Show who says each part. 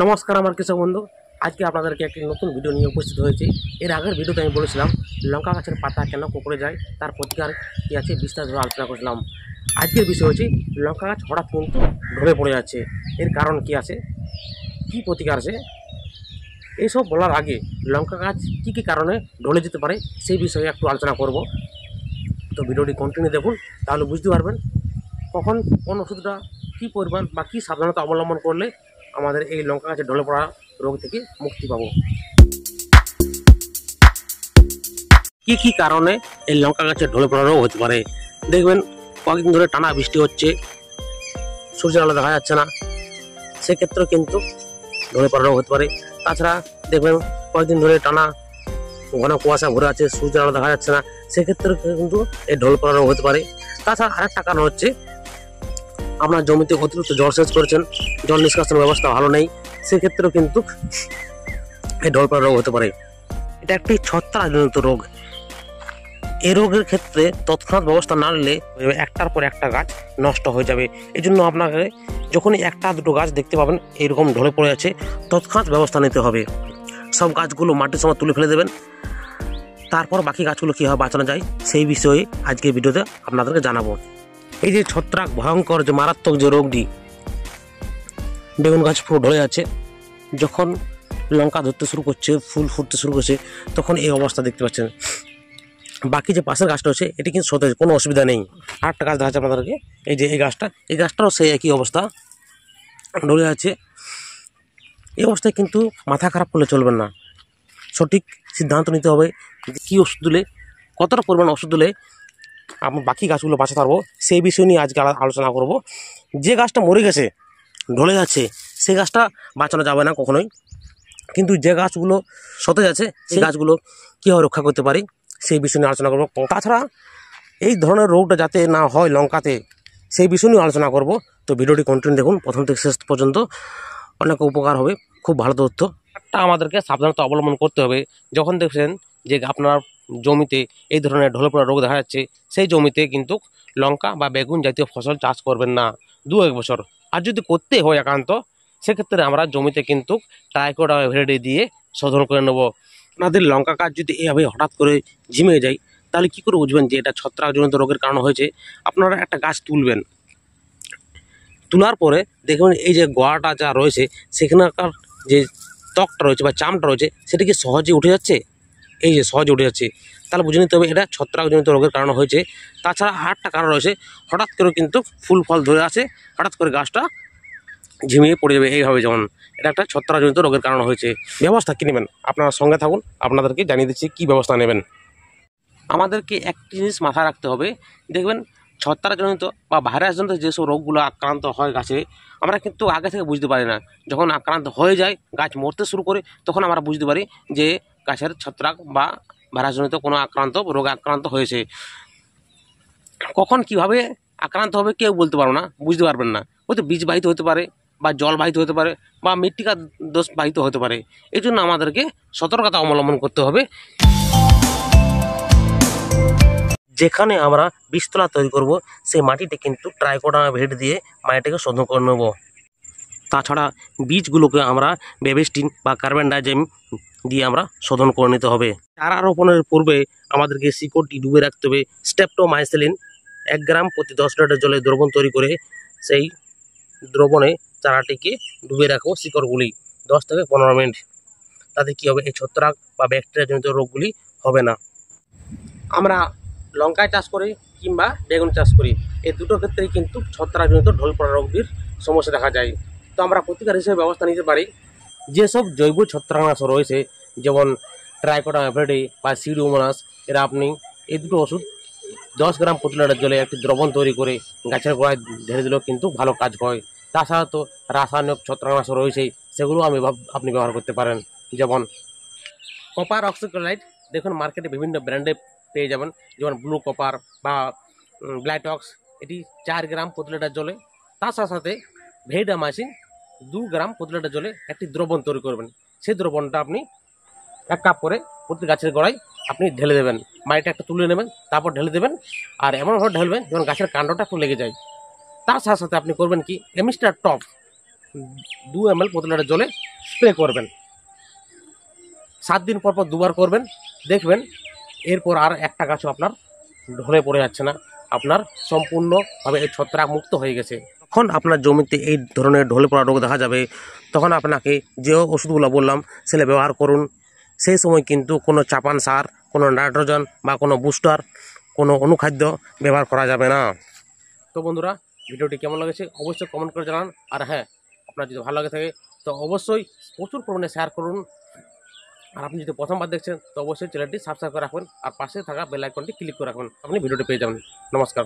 Speaker 1: নমস্কার আমার কৃষক বন্ধু। আজকে আপনাদেরকে একটি নতুন ভিডিও নিয়ে উপস্থিত হয়েছি। এর আগের ভিডিওতে আমি বলেছিলাম লঙ্কা গাছের পাতা কেন কুঁকড়ে যায়, তার প্রতিকার কী আছে বিস্তারিত আলোচনা করেছিলাম। আজকের বিষয় হচ্ছে লঙ্কা গাছ হঠাৎ কিন্তু ঢলে পড়ে যাচ্ছে, এর কারণ কি আছে, কি প্রতিকার আছে। এইসব বলার আগে লঙ্কা গাছ কী কী কারণে ঢলে যেতে পারে সেই বিষয়ে একটু আলোচনা করব। তো ভিডিওটি কন্টিনিউ দেখুন, তাহলে বুঝতে পারবেন কখন কোন ওষুধটা কী পরিমাণ বা কী সাবধানতা অবলম্বন করলে আমাদের এই লঙ্কা গাছে ঢলে পড়া রোগ থেকে মুক্তি পাবো। কি কি কারণে এই লঙ্কা গাছে ঢলে পড়া রোগ হতে পারে। দেখবেন কয়েকদিন ধরে টানা বৃষ্টি হচ্ছে, সূর্যের আলো দেখা যাচ্ছে না, সেক্ষেত্রে কিন্তু ঢলে পড়া রোগ হতে পারে। তাছাড়া দেখবেন কয়েকদিন ধরে টানা ঘন কুয়াশা ভরে আছে, সূর্যের আলো দেখা যাচ্ছে না, সেক্ষেত্রে কিন্তু এই ঢলে পড়া রোগ হতে পারে। তাছাড়া আরেকটা কারণ হচ্ছে আপনার জমিতে অতিরিক্ত জলসেচ করেছেন, জল নিষ্কাশনের ব্যবস্থা ভালো নেই, সেক্ষেত্রেও কিন্তু এই ঢলে পড়া রোগ হতে পারে। এটা একটি ছত্রাকজনিত রোগ। এই রোগের ক্ষেত্রে তৎক্ষণাৎ ব্যবস্থা না নিলে একটার পর একটা গাছ নষ্ট হয়ে যাবে। এই জন্য আপনাকে যখনই একটা দুটো গাছ দেখতে পাবেন এরকম ঢলে পড়ে আছে, তৎক্ষণাৎ ব্যবস্থা নিতে হবে। সব গাছগুলো মাটির সময় তুলে ফেলে দেবেন, তারপর বাকি গাছগুলো কীভাবে বাঁচানো যায় সেই বিষয়ে আজকের ভিডিওতে আপনাদেরকে জানাবো। এই যে ছত্রাক ভয়ঙ্কর যে মারাত্মক যে রোগটি, বেগুন গাছ পুরো ঢলে যাচ্ছে, যখন লঙ্কা ধরতে শুরু করছে, ফুল ফুটতে শুরু করছে, তখন এই অবস্থা দেখতে পাচ্ছেন। বাকি যে পাশের গাছটা হচ্ছে এটি কিন্তু সতেজ, কোনো অসুবিধা নেই। আর একটা গাছ দেখাচ্ছে আপনাদেরকে, এই যে এই গাছটাও সেই একই অবস্থা, ঢলে যাচ্ছে। এই অবস্থায় কিন্তু মাথা খারাপ করলে চলবে না, সঠিক সিদ্ধান্ত নিতে হবে কী ওষুধ দিলে, কতটা পরিমাণ ওষুধ দিলে আমি বাকি গাছগুলো বাঁচাতে পারবো সেই বিষয় নিয়ে আজকে আলোচনা করব। যে গাছটা মরে গেছে, ঢলে যাচ্ছে, সেই গাছটা বাঁচানো যাবে না কখনোই, কিন্তু যে গাছগুলো সতেজ আছে সেই গাছগুলো কীভাবে রক্ষা করতে পারি সেই বিষয় নিয়ে আলোচনা করবো। তাছাড়া এই ধরনের রোগটা যাতে না হয় লঙ্কাতে সেই বিষয় নিয়ে আলোচনা করব। তো ভিডিওটি কন্টিনিউ দেখুন প্রথম থেকে শেষ পর্যন্ত, অনেক উপকার হবে, খুব ভালো তথ্য। একটা আমাদেরকে সাবধানতা অবলম্বন করতে হবে, যখন দেখছেন যে আপনার জমিতে এই ধরনের ঢলে পড়া রোগ দেখা যাচ্ছে, সেই জমিতে কিন্তু লঙ্কা বা বেগুন জাতীয় ফসল চাষ করবেন না 2-1 বছর। আর যদি করতে হয় একান্ত, সেক্ষেত্রে আমরা জমিতে কিন্তু ট্রাইকোডার্মা দিয়ে শোধন করে নেব। আপনাদের লঙ্কা গাছ যদি এভাবে হঠাৎ করে ঝিমে যায়, তাহলে কী করে বুঝবেন যে এটা ছত্রাকজনিত রোগের কারণ হয়েছে। আপনারা একটা গাছ তুলবেন, তোলার পরে দেখবেন এই যে গোড়াটা যা রয়েছে সেখানকার যে ত্বকটা রয়েছে বা চামটা রয়েছে সেটা কি সহজে উঠে যাচ্ছে, এই যে সহজে উঠে যাচ্ছে, তাহলে বুঝে নিতে হবে এটা ছত্রাকজনিত রোগের কারণ হয়েছে। তাছাড়া আরেকটা কারণ রয়েছে, হঠাৎ করে কিন্তু ফুল ফল ধরে আসে, হঠাৎ করে গাছটা ঝিমিয়ে পড়ে যাবে এইভাবে, যেমন এটা একটা ছত্রাকজনিত রোগের কারণ হয়েছে। ব্যবস্থা কী নেবেন আপনারা সঙ্গে থাকুন, আপনাদেরকে জানিয়ে দিচ্ছি কী ব্যবস্থা নেবেন। আমাদেরকে একটি জিনিস মাথায় রাখতে হবে, দেখবেন ছত্রাকজনিত বা ভাইরাসজনিত যেসব রোগগুলো আক্রান্ত হয় গাছে, আমরা কিন্তু আগে থেকে বুঝতে পারি না। যখন আক্রান্ত হয়ে যায়, গাছ মরতে শুরু করে, তখন আমরা বুঝতে পারি যে গাছের ছত্রাক বা ভাইরাসজনিত কোনো রোগে আক্রান্ত হয়েছে। কখন কিভাবে আক্রান্ত হবে কেউ বলতে পারবো না, বুঝতে পারবেন না। হয়তো বীজ বাহিত হতে পারে, বা জল বাহিত হতে পারে, বা মৃত্তিকার দোষ বাহিত হতে পারে। এই জন্য আমাদেরকে সতর্কতা অবলম্বন করতে হবে। যেখানে আমরা বীজতলা তৈরি করব সেই মাটিতে কিন্তু ট্রাইকোডার্মা দিয়ে মাটিটাকে শোধন করে নেব। তাছাড়া বীজগুলোকে আমরা বেবিস্টিন বা কার্বন ডাইজিম দিয়ে আমরা শোধন করে নিতে হবে। চারা রোপণের পূর্বে আমাদেরকে শিকড়টি ডুবে রাখতে হবে। স্ট্রেপ্টোমাইসিলিন 1 গ্রাম প্রতি 10 লিটার জলে দ্রবণ তৈরি করে সেই দ্রবণে চারাটিকে ডুবে রাখবো, শিকড়গুলি 10 থেকে 15 মিনিট। তাতে কী হবে, এই ছত্রাক বা ব্যাকটেরিয়াজনিত রোগগুলি হবে না। আমরা লঙ্কায় চাষ করি কিংবা বেগুন চাষ করি, এই দুটো ক্ষেত্রেই কিন্তু ছত্রাকজনিত ঢলে পড়া রোগটির সমস্যা দেখা যায়। তো আমরা প্রতিকার হিসেবে ব্যবস্থা নিতে পারি, যেসব জৈব ছত্রাকনাশক রয়েছে যেমন ট্রাইকোডার্মা বা সিউডোমোনাস, এরা আপনি এই দুটো ওষুধ 10 গ্রাম প্রতি লিটার জলে একটি দ্রবণ তৈরি করে গাছের গোড়ায় ঢেলে দিলেও কিন্তু ভালো কাজ হয়। তাছাড়া তো রাসায়নিক ছত্রাকনাশক রয়েছে, সেগুলো আপনি ব্যবহার করতে পারেন, যেমন কপার অক্সিক্লোরাইড। দেখুন মার্কেটে বিভিন্ন ব্র্যান্ডে পেয়ে যাবেন, যেমন ব্লু কপার বা ব্লাইটক্স, এটি 4 গ্রাম প্রতি লিটার জলে। তার সাথে সাথে ভেরিডামাইসিন 2 গ্রাম প্রতি লিটার জলে একটি দ্রবণ তৈরি করবেন। সেই দ্রবণটা আপনি 1 কাপ করে প্রতি গাছের গোড়ায় আপনি ঢেলে দেবেন। মাটিটা একটা তুলে নেবেন, তারপর ঢেলে দেবেন, আর এমনভাবে ঢেলবেন যেমন গাছের কাণ্ডটা একটু লেগে যায়। তার সাথে সাথে আপনি করবেন কি, এমিস্টার টপ 2 ml প্রতি লিটার জলে স্প্রে করবেন। 7 দিন পর পর দুবার করবেন, দেখবেন এরপর আর একটা গাছও আপনার ঢলে পড়ে যাচ্ছে না, আপনার সম্পূর্ণভাবে এই ছত্রাক মুক্ত হয়ে গেছে। যখন আপনার জমিতে এই ধরনের ঢলে পড়া রোগ দেখা যাবে, তখন আপনাকে যে ওষুধগুলো বললাম সেগুলো ব্যবহার করুন। সেই সময় কিন্তু কোনো চাপান সার, কোনো নাইট্রোজেন বা কোনো বুস্টার, কোনো অনুখাদ্য ব্যবহার করা যাবে না। তো বন্ধুরা, ভিডিওটি কেমন লেগেছে অবশ্যই কমেন্ট করে জানান। আর হ্যাঁ, আপনার যদি ভালো লাগে থাকে তো অবশ্যই প্রচুর পরিমাণে শেয়ার করুন। আর আপনি যদি প্রথমবার দেখছেন তো অবশ্যই চ্যানেলটি সাবস্ক্রাইব করে রাখবেন আর পাশে থাকা বেল আইকনটি ক্লিক করে রাখবেন, আপনি ভিডিওটি পেয়ে যাবেন। নমস্কার।